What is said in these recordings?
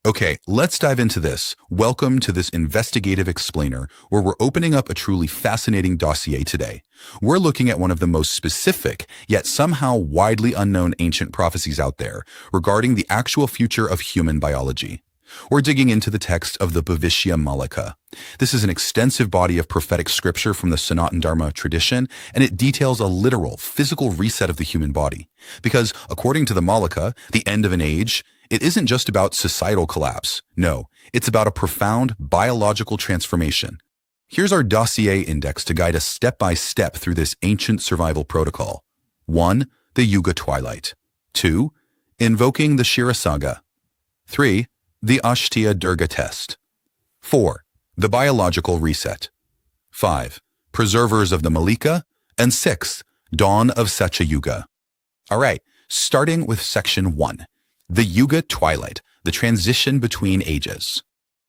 Okay, let's dive into this. Welcome to this investigative explainer where we're opening up a truly fascinating dossier today. We're looking at one of the most specific, yet somehow widely unknown ancient prophecies out there regarding the actual future of human biology. We're digging into the text of the Bhavishya Malika. This is an extensive body of prophetic scripture from the Sanatana Dharma tradition, and it details a literal, physical reset of the human body. Because, according to the Malika, the end of an age, it isn't just about societal collapse. No, it's about a profound biological transformation. Here's our dossier index to guide us step by step through this ancient survival protocol. 1. The Yuga Twilight. 2. Invoking the Kshira Sagara. 3. The Ashta Durga Test. 4. The Biological Reset. 5. Preservers of the Malika. And 6. Dawn of Satya Yuga. All right, starting with section 1. The Yuga Twilight, the transition between ages.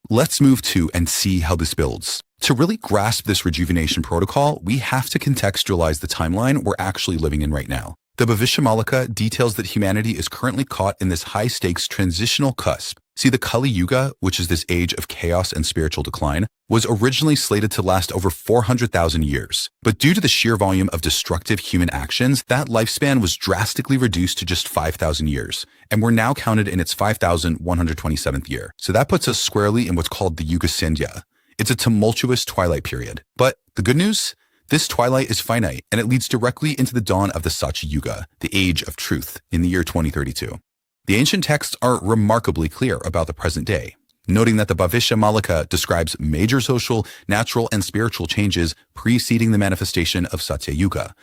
Let's move to and see how this builds. To really grasp this rejuvenation protocol, we have to contextualize the timeline we're actually living in right now. The Bhavishya Malika details that humanity is currently caught in this high-stakes transitional cusp. See, the Kali Yuga, which is this age of chaos and spiritual decline, was originally slated to last over 400,000 years. But due to the sheer volume of destructive human actions, that lifespan was drastically reduced to just 5,000 years. And we're now counted in its 5,127th year. So that puts us squarely in what's called the Yuga Sandhya. It's a tumultuous twilight period. But the good news? This twilight is finite, and it leads directly into the dawn of the Satya Yuga, the age of truth, in the year 2032. The ancient texts are remarkably clear about the present day, noting that the Bhavishya Malika describes major social, natural, and spiritual changes preceding the manifestation of Satya Yuga.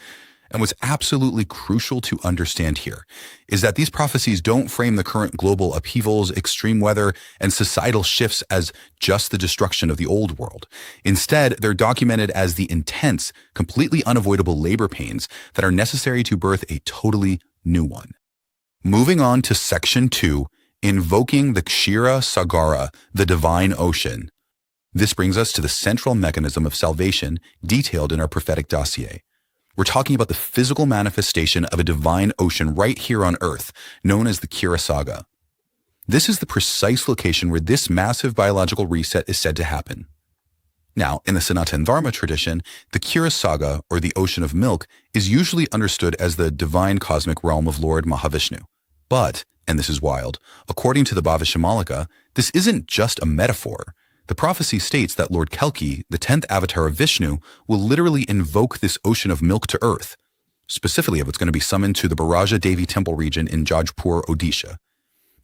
And what's absolutely crucial to understand here is that these prophecies don't frame the current global upheavals, extreme weather, and societal shifts as just the destruction of the old world. Instead, they're documented as the intense, completely unavoidable labor pains that are necessary to birth a totally new one. Moving on to section 2, Invoking the Kshira Sagara, the divine ocean. This brings us to the central mechanism of salvation detailed in our prophetic dossier. We're talking about the physical manifestation of a divine ocean right here on Earth, known as the Kshira Sagara. This is the precise location where this massive biological reset is said to happen. Now, in the Sanatana Dharma tradition, the Kshira Sagara, or the ocean of milk, is usually understood as the divine cosmic realm of Lord Mahavishnu. But, and this is wild, according to the Bhavishya Malika, this isn't just a metaphor. The prophecy states that Lord Kalki, the 10th avatar of Vishnu, will literally invoke this ocean of milk to earth. Specifically, it's going to be summoned to the Baraja Devi temple region in Jajpur, Odisha.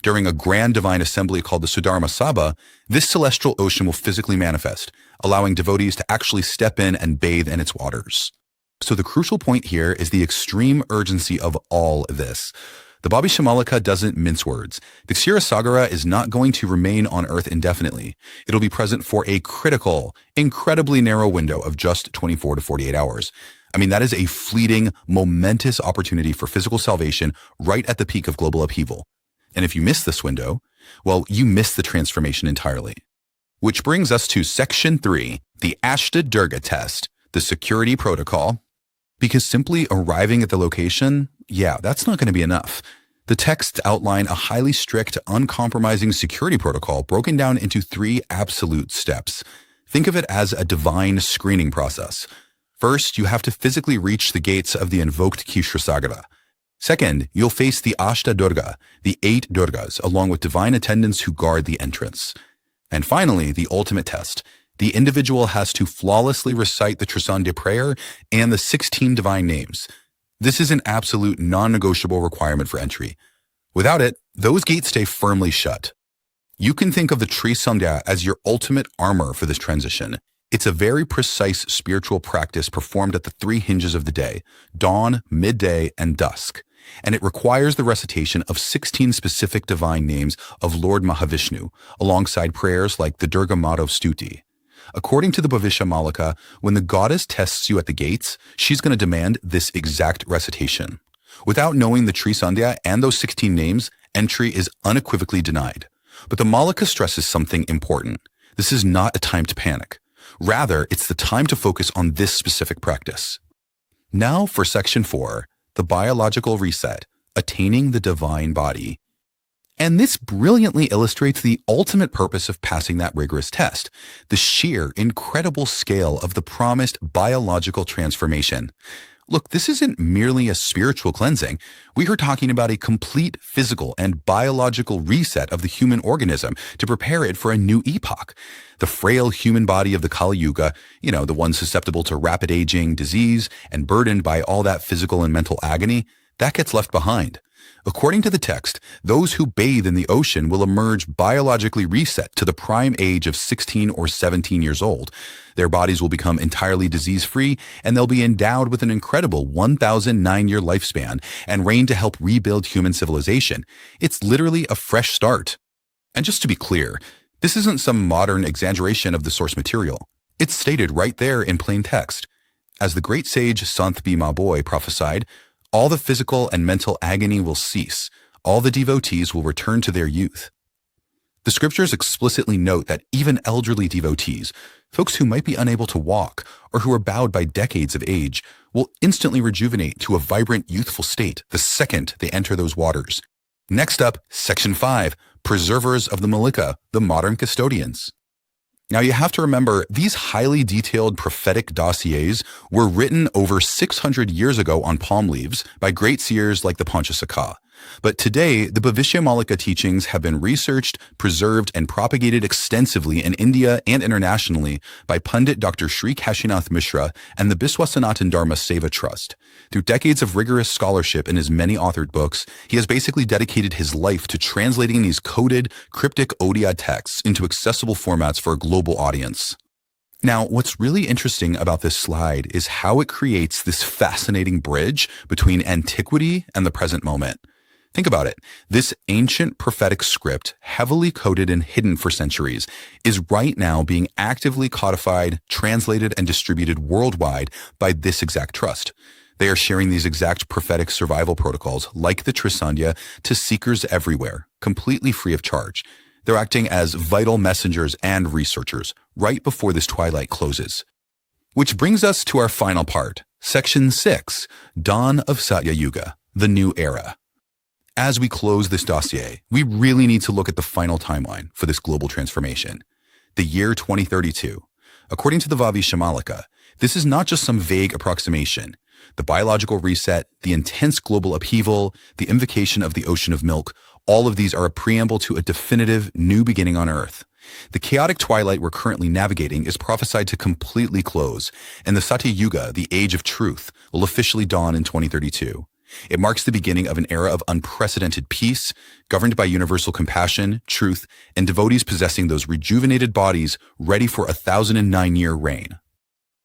During a grand divine assembly called the Sudharma Sabha, this celestial ocean will physically manifest, allowing devotees to actually step in and bathe in its waters. So the crucial point here is the extreme urgency of all this. The Bhavishya Malika doesn't mince words. The Kshira Sagara is not going to remain on Earth indefinitely. It'll be present for a critical, incredibly narrow window of just 24 to 48 hours. I mean, that is a fleeting, momentous opportunity for physical salvation right at the peak of global upheaval. And if you miss this window, well, you miss the transformation entirely. Which brings us to section 3, the Ashta Durga Test, the security protocol. Because simply arriving at the location, yeah, that's not going to be enough. The texts outline a highly strict, uncompromising security protocol broken down into 3 absolute steps. Think of it as a divine screening process. First, you have to physically reach the gates of the invoked Kshira Sagara. Second, you'll face the Ashta Durga, the 8 Durgas, along with divine attendants who guard the entrance. And finally, the ultimate test. The individual has to flawlessly recite the Trisandhya prayer and the 16 divine names. This is an absolute non-negotiable requirement for entry. Without it, those gates stay firmly shut. You can think of the Trisandhya as your ultimate armor for this transition. It's a very precise spiritual practice performed at the 3 hinges of the day, dawn, midday, and dusk. And it requires the recitation of 16 specific divine names of Lord Mahavishnu, alongside prayers like the Durga Madhav Stuti. According to the Bhavishya Malika, when the goddess tests you at the gates, she's going to demand this exact recitation. Without knowing the Trisandhya and those 16 names, entry is unequivocally denied. But the Malika stresses something important. This is not a time to panic. Rather, it's the time to focus on this specific practice. Now for section 4, the biological reset, attaining the divine body. And this brilliantly illustrates the ultimate purpose of passing that rigorous test, the sheer, incredible scale of the promised biological transformation. Look, this isn't merely a spiritual cleansing. We are talking about a complete physical and biological reset of the human organism to prepare it for a new epoch. The frail human body of the Kali Yuga, the one susceptible to rapid aging, disease, and burdened by all that physical and mental agony, that gets left behind. According to the text, those who bathe in the ocean will emerge biologically reset to the prime age of 16 or 17 years old. Their bodies will become entirely disease-free, and they'll be endowed with an incredible 1,009-year lifespan and reign to help rebuild human civilization. It's literally a fresh start. And just to be clear, this isn't some modern exaggeration of the source material. It's stated right there in plain text. As the great sage Sant Bhima Boy prophesied, all the physical and mental agony will cease. All the devotees will return to their youth. The scriptures explicitly note that even elderly devotees, folks who might be unable to walk or who are bowed by decades of age, will instantly rejuvenate to a vibrant, youthful state the second they enter those waters. Next up, Section 5, Preservers of the Malika, the modern custodians. Now you have to remember, these highly detailed prophetic dossiers were written over 600 years ago on palm leaves by great seers like the Panchasakha. But today, the Bhavishya Malika teachings have been researched, preserved, and propagated extensively in India and internationally by Pandit Dr. Sri Kashinath Mishra and the Sanatana Dharma Seva Trust. Through decades of rigorous scholarship in his many authored books, he has basically dedicated his life to translating these coded, cryptic Odia texts into accessible formats for a global audience. Now, what's really interesting about this slide is how it creates this fascinating bridge between antiquity and the present moment. Think about it. This ancient prophetic script, heavily coded and hidden for centuries, is right now being actively codified, translated, and distributed worldwide by this exact trust. They are sharing these exact prophetic survival protocols, like the Trisandhya, to seekers everywhere, completely free of charge. They're acting as vital messengers and researchers right before this twilight closes. Which brings us to our final part, Section 6, Dawn of Satya Yuga, the New Era. As we close this dossier, we really need to look at the final timeline for this global transformation, the year 2032. According to the Bhavishya Malika, this is not just some vague approximation. The biological reset, the intense global upheaval, the invocation of the ocean of milk, all of these are a preamble to a definitive new beginning on Earth. The chaotic twilight we're currently navigating is prophesied to completely close, and the Satya Yuga, the age of truth, will officially dawn in 2032. It marks the beginning of an era of unprecedented peace, governed by universal compassion, truth, and devotees possessing those rejuvenated bodies ready for a 1,009-year reign.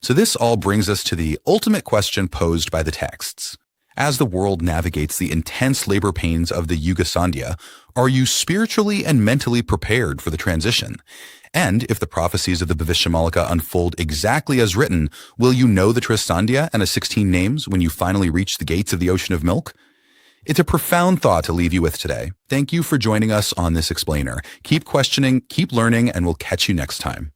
So this all brings us to the ultimate question posed by the texts. As the world navigates the intense labor pains of the Yuga Sandhya, are you spiritually and mentally prepared for the transition? And if the prophecies of the Bhavishya Malika unfold exactly as written, will you know the Trisandhya and the 16 names when you finally reach the gates of the ocean of milk? It's a profound thought to leave you with today. Thank you for joining us on this explainer. Keep questioning, keep learning, and we'll catch you next time.